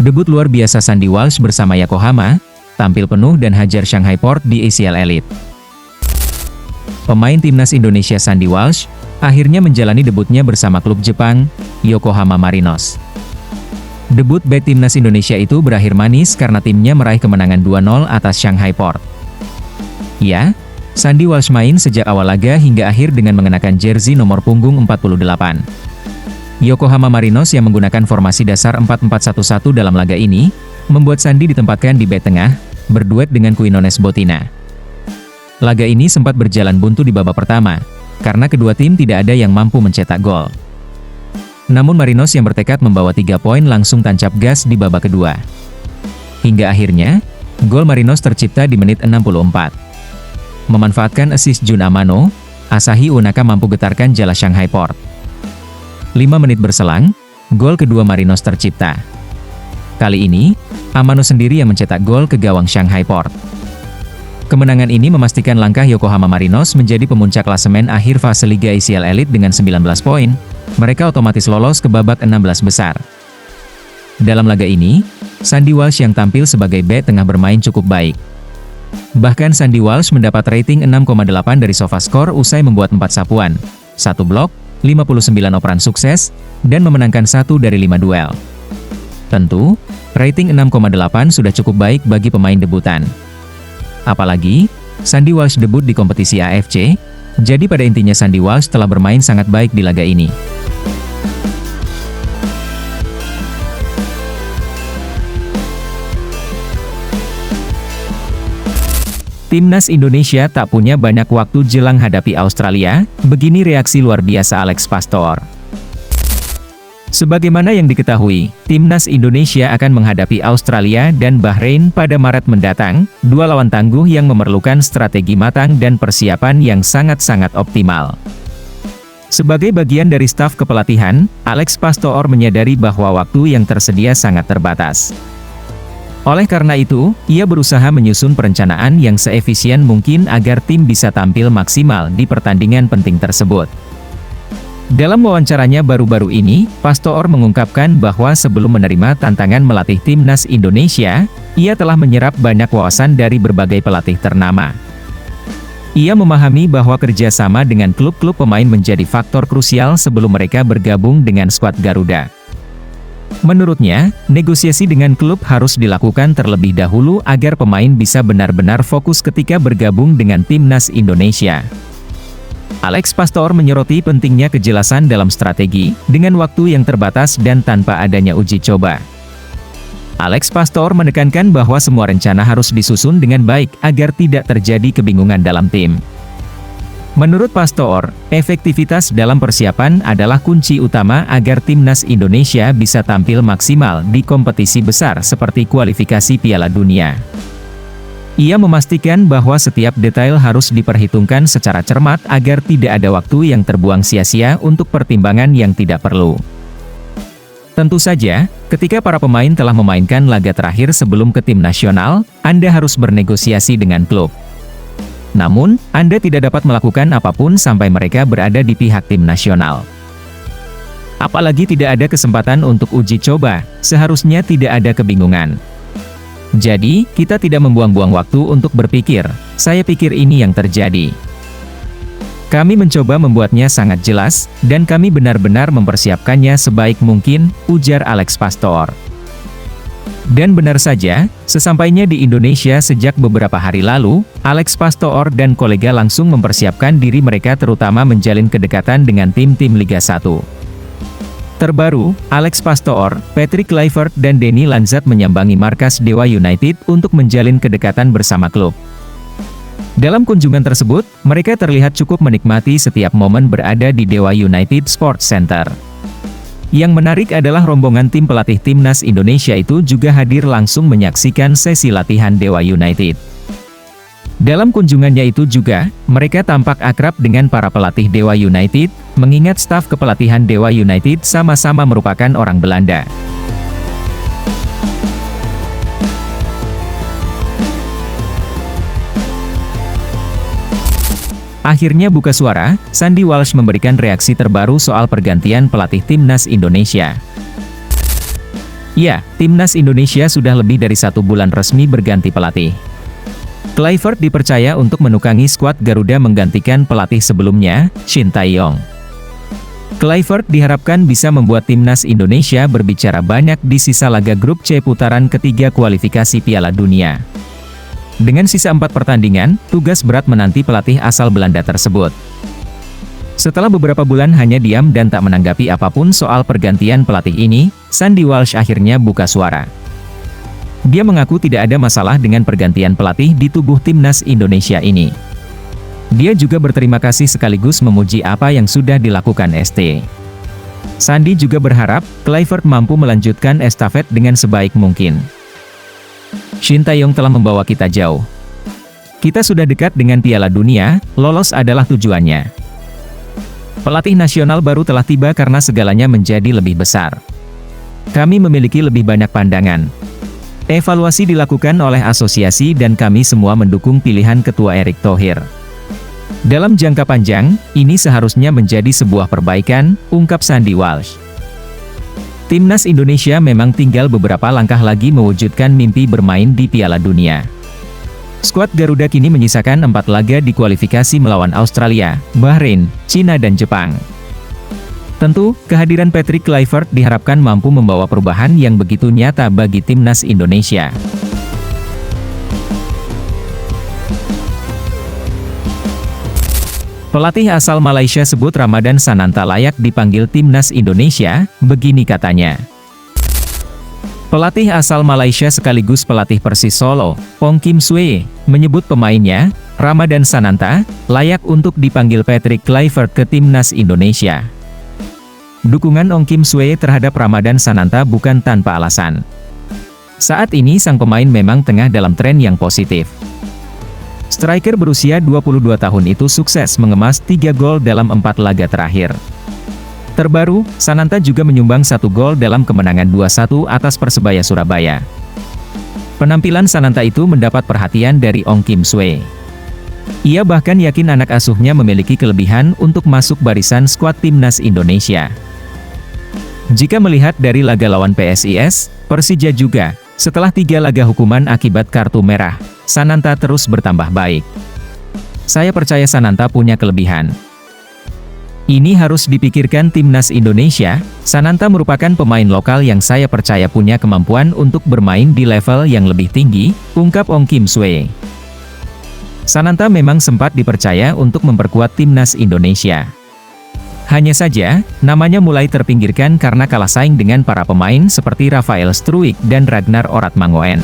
Debut luar biasa Sandy Walsh bersama Yokohama, tampil penuh dan hajar Shanghai Port di ACL Elite. Pemain timnas Indonesia Sandy Walsh akhirnya menjalani debutnya bersama klub Jepang, Yokohama Marinos. Debut bek timnas Indonesia itu berakhir manis karena timnya meraih kemenangan 2-0 atas Shanghai Port. Ya, Sandy Walsh main sejak awal laga hingga akhir dengan mengenakan jersey nomor punggung 48. Yokohama Marinos yang menggunakan formasi dasar 4-4-1-1 dalam laga ini, membuat Sandy ditempatkan di bek tengah, berduet dengan Quinones Botina. Laga ini sempat berjalan buntu di babak pertama, karena kedua tim tidak ada yang mampu mencetak gol. Namun Marinos yang bertekad membawa 3 poin langsung tancap gas di babak kedua. Hingga akhirnya, gol Marinos tercipta di menit 64. Memanfaatkan assist Jun Amano, Asahi Unaka mampu getarkan jala Shanghai Port. 5 menit berselang, gol kedua Marinos tercipta. Kali ini, Amano sendiri yang mencetak gol ke gawang Shanghai Port. Kemenangan ini memastikan langkah Yokohama Marinos menjadi pemuncak klasemen akhir fase Liga ACL Elite dengan 19 poin. Mereka otomatis lolos ke babak 16 besar. Dalam laga ini, Sandy Walsh yang tampil sebagai bek tengah bermain cukup baik. Bahkan Sandy Walsh mendapat rating 6,8 dari SofaScore usai membuat 4 sapuan, 1 blok, 59 operan sukses, dan memenangkan 1 dari 5 duel. Tentu, rating 6,8 sudah cukup baik bagi pemain debutan. Apalagi, Sandy Walsh debut di kompetisi AFC, jadi pada intinya Sandy Walsh telah bermain sangat baik di laga ini. Timnas Indonesia tak punya banyak waktu jelang hadapi Australia, begini reaksi luar biasa Alex Pastor. Sebagaimana yang diketahui, Timnas Indonesia akan menghadapi Australia dan Bahrain pada Maret mendatang, 2 lawan tangguh yang memerlukan strategi matang dan persiapan yang sangat-sangat optimal. Sebagai bagian dari staf kepelatihan, Alex Pastor menyadari bahwa waktu yang tersedia sangat terbatas. Oleh karena itu, ia berusaha menyusun perencanaan yang seefisien mungkin agar tim bisa tampil maksimal di pertandingan penting tersebut. Dalam wawancaranya baru-baru ini, Pastor mengungkapkan bahwa sebelum menerima tantangan melatih timnas Indonesia, ia telah menyerap banyak wawasan dari berbagai pelatih ternama. Ia memahami bahwa kerjasama dengan klub-klub pemain menjadi faktor krusial sebelum mereka bergabung dengan skuad Garuda. Menurutnya, negosiasi dengan klub harus dilakukan terlebih dahulu agar pemain bisa benar-benar fokus ketika bergabung dengan timnas Indonesia. Alex Pastor menyoroti pentingnya kejelasan dalam strategi, dengan waktu yang terbatas dan tanpa adanya uji coba. Alex Pastor menekankan bahwa semua rencana harus disusun dengan baik agar tidak terjadi kebingungan dalam tim. Menurut Pastor, efektivitas dalam persiapan adalah kunci utama agar timnas Indonesia bisa tampil maksimal di kompetisi besar seperti kualifikasi Piala Dunia. Ia memastikan bahwa setiap detail harus diperhitungkan secara cermat agar tidak ada waktu yang terbuang sia-sia untuk pertimbangan yang tidak perlu. Tentu saja, ketika para pemain telah memainkan laga terakhir sebelum ke tim nasional, Anda harus bernegosiasi dengan klub. Namun, Anda tidak dapat melakukan apapun sampai mereka berada di pihak tim nasional. Apalagi tidak ada kesempatan untuk uji coba, seharusnya tidak ada kebingungan. Jadi, kita tidak membuang-buang waktu untuk berpikir, saya pikir ini yang terjadi. Kami mencoba membuatnya sangat jelas, dan kami benar-benar mempersiapkannya sebaik mungkin, ujar Alex Pastor. Dan benar saja, sesampainya di Indonesia sejak beberapa hari lalu, Alex Pastor dan kolega langsung mempersiapkan diri mereka terutama menjalin kedekatan dengan tim-tim Liga 1. Terbaru, Alex Pastor, Patrick Kluivert dan Denny Lanzat menyambangi markas Dewa United untuk menjalin kedekatan bersama klub. Dalam kunjungan tersebut, mereka terlihat cukup menikmati setiap momen berada di Dewa United Sports Center. Yang menarik adalah rombongan tim pelatih timnas Indonesia itu juga hadir langsung menyaksikan sesi latihan Dewa United. Dalam kunjungannya itu juga, mereka tampak akrab dengan para pelatih Dewa United, mengingat staf kepelatihan Dewa United sama-sama merupakan orang Belanda. Akhirnya buka suara, Sandy Walsh memberikan reaksi terbaru soal pergantian pelatih timnas Indonesia. Ya, timnas Indonesia sudah lebih dari 1 bulan resmi berganti pelatih. Kluivert dipercaya untuk menukangi skuad Garuda menggantikan pelatih sebelumnya, Shin Tae-yong. Kluivert diharapkan bisa membuat timnas Indonesia berbicara banyak di sisa laga grup C putaran ketiga kualifikasi Piala Dunia. Dengan sisa 4 pertandingan, tugas berat menanti pelatih asal Belanda tersebut. Setelah beberapa bulan hanya diam dan tak menanggapi apapun soal pergantian pelatih ini, Sandy Walsh akhirnya buka suara. Dia mengaku tidak ada masalah dengan pergantian pelatih di tubuh timnas Indonesia ini. Dia juga berterima kasih sekaligus memuji apa yang sudah dilakukan ST. Sandy juga berharap Kluivert mampu melanjutkan estafet dengan sebaik mungkin. Shin Tae-yong telah membawa kita jauh. Kita sudah dekat dengan Piala Dunia, lolos adalah tujuannya. Pelatih nasional baru telah tiba karena segalanya menjadi lebih besar. Kami memiliki lebih banyak pandangan. Evaluasi dilakukan oleh asosiasi dan kami semua mendukung pilihan Ketua Erick Thohir. Dalam jangka panjang, ini seharusnya menjadi sebuah perbaikan, ungkap Sandy Walsh. Timnas Indonesia memang tinggal beberapa langkah lagi mewujudkan mimpi bermain di Piala Dunia. Skuad Garuda kini menyisakan 4 laga di kualifikasi melawan Australia, Bahrain, Cina dan Jepang. Tentu, kehadiran Patrick Kluivert diharapkan mampu membawa perubahan yang begitu nyata bagi timnas Indonesia. Pelatih asal Malaysia sebut Ramadan Sananta layak dipanggil timnas Indonesia, begini katanya. Pelatih asal Malaysia sekaligus pelatih Persis Solo, Ong Kim Sue, menyebut pemainnya, Ramadan Sananta, layak untuk dipanggil Patrick Kluivert ke timnas Indonesia. Dukungan Ong Kim Sue terhadap Ramadan Sananta bukan tanpa alasan. Saat ini sang pemain memang tengah dalam tren yang positif. Striker berusia 22 tahun itu sukses mengemas 3 gol dalam 4 laga terakhir. Terbaru, Sananta juga menyumbang 1 gol dalam kemenangan 2-1 atas Persebaya Surabaya. Penampilan Sananta itu mendapat perhatian dari Ong Kim Sue. Ia bahkan yakin anak asuhnya memiliki kelebihan untuk masuk barisan skuad timnas Indonesia. Jika melihat dari laga lawan PSIS, Persija juga, setelah 3 laga hukuman akibat kartu merah, Sananta terus bertambah baik. Saya percaya Sananta punya kelebihan. Ini harus dipikirkan timnas Indonesia. Sananta merupakan pemain lokal yang saya percaya punya kemampuan untuk bermain di level yang lebih tinggi, ungkap Ong Kim Sue. Sananta memang sempat dipercaya untuk memperkuat timnas Indonesia. Hanya saja, namanya mulai terpinggirkan karena kalah saing dengan para pemain seperti Rafael Struijk dan Ragnar Oratmangoen.